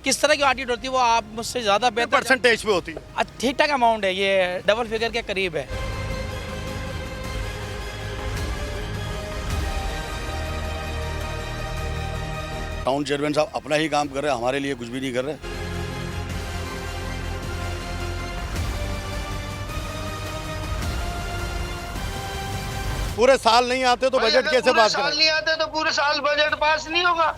किस तरह की ऑडिट होती है वो आप मुझसे ज़्यादा बेहतर परसेंटेज पे होती है। ठीक ठाक अमाउंट है, ये डबल फिगर के करीब है। टाउन चेयरमैन साहब अपना ही काम कर रहे हैं, हमारे लिए कुछ भी नहीं कर रहे। पूरे साल नहीं आते तो बजट कैसे पास साल करें? नहीं आते तो पूरे साल बजट पास नहीं होगा।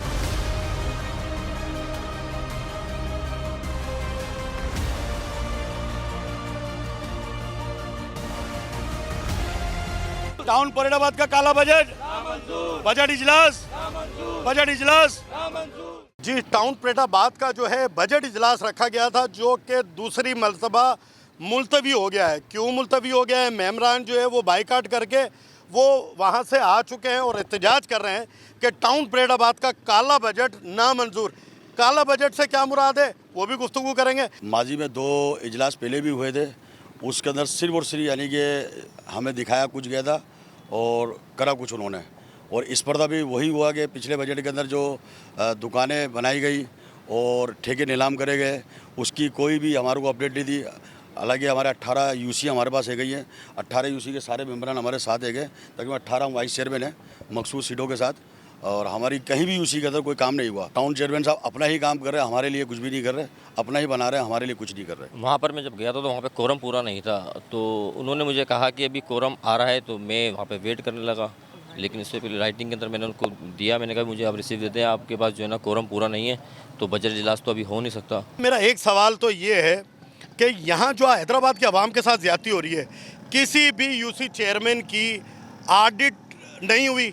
टाउन फरीदाबाद का काला बजट, बजट इजलास, बजट इजलास। जी, टाउन फरीदाबाद का जो है बजट इजलास रखा गया था, जो कि दूसरी मरतबा मुलतवी हो गया है। क्यों मुलतवी हो गया है? मेम्बरान जो है वो बाइकाट करके वो वहाँ से आ चुके हैं और एहतजाज कर रहे हैं कि टाउन फरीदाबाद का काला बजट नामंजूर। काला बजट से क्या मुराद है वो भी गुफ्तगू करेंगे। माजी में 2 इजलास पहले भी हुए थे, उसके अंदर सिर्फ और सिर्फ यानी कि हमें दिखाया कुछ गया था और करा कुछ उन्होंने। और इस पर भी वही हुआ कि पिछले बजट के अंदर जो दुकानें बनाई गई और ठेके नीलाम करे गए, उसकी कोई भी हमारे को अपडेट नहीं दी। हालांकि हमारे 18 यूसी हमारे पास है गई है, 18 यूसी के सारे मेम्बरान हमारे साथ है गए, ताकि 18 वाइस चेयरमैन है मखसूस सीटों के साथ, और हमारी कहीं भी यूसी के अंदर कोई काम नहीं हुआ। टाउन चेयरमैन साहब अपना ही काम कर रहे हैं, हमारे लिए कुछ भी नहीं कर रहे, अपना ही बना रहे हैं, हमारे लिए कुछ नहीं कर रहे। वहाँ पर मैं जब गया था तो वहाँ पे कोरम पूरा नहीं था, तो उन्होंने मुझे कहा कि अभी कोरम आ रहा है, तो मैं वहाँ पे वेट करने लगा। लेकिन इससे पहले राइटिंग के अंदर मैंने उनको दिया, मैंने कहा मुझे आप रिसीव देते हैं, आपके पास जो है ना कोरम पूरा नहीं है, तो बजट इजलास तो अभी हो नहीं सकता। मेरा एक सवाल तो ये है कि यहाँ जो हैदराबाद के अवाम के साथ ज्यादती हो रही है, किसी भी यूसी चेयरमैन की ऑडिट नहीं हुई,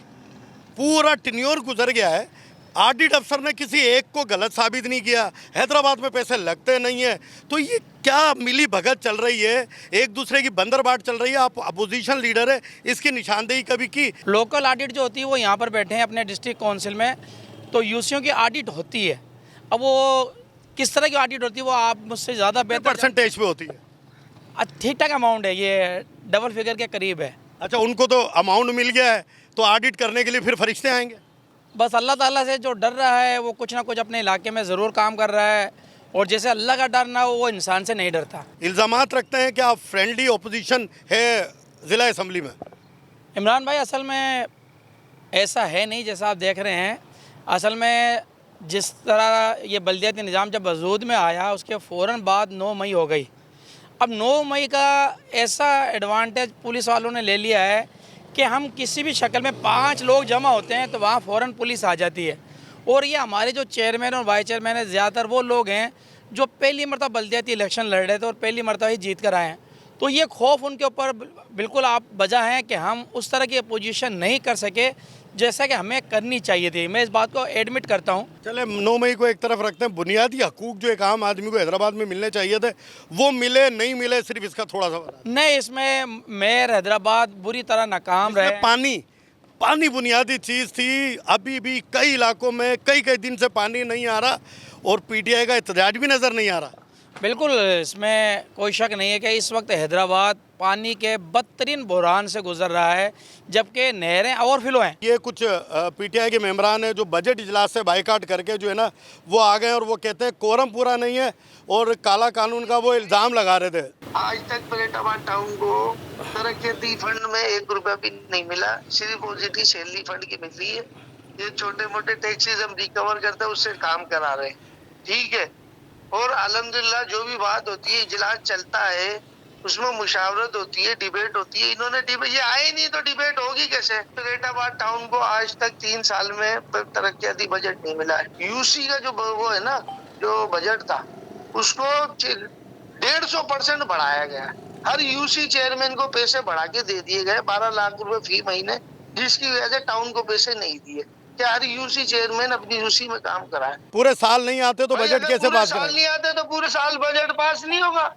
पूरा टेन्योर गुजर गया है, ऑडिट अफसर ने किसी एक को गलत साबित नहीं किया, हैदराबाद में पैसे लगते नहीं है, तो ये क्या मिली भगत चल रही है, एक दूसरे की बंदरबाट चल रही है। आप अपोजिशन लीडर है, इसकी निशानदेही कभी की? लोकल ऑडिट जो होती है वो यहाँ पर बैठे हैं अपने डिस्ट्रिक्ट काउंसिल में, तो यूसीओ की ऑडिट होती है। अब वो किस तरह की ऑडिट होती है वो आप मुझसे ज़्यादा बेहतर परसेंटेज पे होती है। ठीक ठाक अमाउंट है, ये डबल फिगर के करीब है। अच्छा, उनको तो अमाउंट मिल गया है, तो ऑडिट करने के लिए फिर फरिश्ते आएंगे? बस अल्लाह ताला से जो डर रहा है वो कुछ ना कुछ अपने इलाके में ज़रूर काम कर रहा है, और जैसे अल्लाह का डर ना हो वो इंसान से नहीं डरता। इल्ज़ामात रखते हैं कि आप फ्रेंडली ओपोजिशन है ज़िला असम्बली में। इमरान भाई, असल में ऐसा है नहीं जैसा आप देख रहे हैं। असल में जिस तरह ये बल्दियाती निज़ाम जब वजूद में आया उसके फ़ौरन बाद 9 मई हो गई। अब 9 मई का ऐसा एडवांटेज पुलिस वालों ने ले लिया है कि हम किसी भी शक्ल में 5 लोग जमा होते हैं तो वहाँ फ़ौरन पुलिस आ जाती है। और ये हमारे जो चेयरमैन और वाइस चेयरमैन है, ज़्यादातर वो लोग हैं जो पहली मरतबा बल्दियाती इलेक्शन लड़ रहे थे और पहली मरतबा ही जीत कर आए हैं। तो ये खौफ उनके ऊपर बिल्कुल आप वजह हैं कि हम उस तरह की अपोजिशन नहीं कर सके जैसा कि हमें करनी चाहिए थी। मैं इस बात को एडमिट करता हूँ। चले 9 मई को एक तरफ रखते हैं, बुनियादी हकूक जो एक आम आदमी को हैदराबाद में मिलने चाहिए थे वो मिले नहीं मिले, सिर्फ इसका थोड़ा सा नहीं, इसमें मेयर हैदराबाद बुरी तरह नाकाम रहे। पानी बुनियादी चीज़ थी, अभी भी कई इलाकों में कई दिन से पानी नहीं आ रहा और पीटीआई का एहतजाज भी नज़र नहीं आ रहा। बिल्कुल, इसमें कोई शक नहीं है कि इस वक्त हैदराबाद पानी के बदतरीन बहरान से गुजर रहा है, जबकि नहरें ओवरफ्लो हैं। ये कुछ पीटीआई के मेंबरान हैं जो बजट इजलास से बाइकाट करके जो है ना वो आ गए और वो कहते हैं कोरम पूरा नहीं है और काला कानून का वो इल्ज़ाम लगा रहे थे। आज तक फरीदाबाद टाउन को तरक्याती फंड में 1 रुपया भी नहीं मिला, सिर्फ ओजीटी सैलरी फंड की मिल रही है। ये छोटे मोटे टैक्सेस हम रिकवर करते हैं उससे काम करा रहे हैं, ठीक है। और अल्हम्दुलिल्लाह जो भी बात होती है, इजलास चलता है, उसमें मुशावरत होती है, डिबेट होती है। इन्होंने ये आए नहीं तो डिबेट होगी कैसे? फरीदाबाद टाउन को आज तक 3 साल में तरक्याती बजट नहीं मिला है। यूसी का जो वो है ना, जो बजट था उसको 150% बढ़ाया गया। हर यूसी चेयरमैन को पैसे बढ़ा के दे दिए गए, 12 लाख रुपए फी महीने, जिसकी वजह से टाउन को पैसे नहीं दिए। क्या हर यूसी चेयरमैन अपनी यूसी में काम कराए? पूरे साल नहीं आते तो बजट कैसे पास साल करें? नहीं आते तो पूरे साल बजट पास नहीं होगा।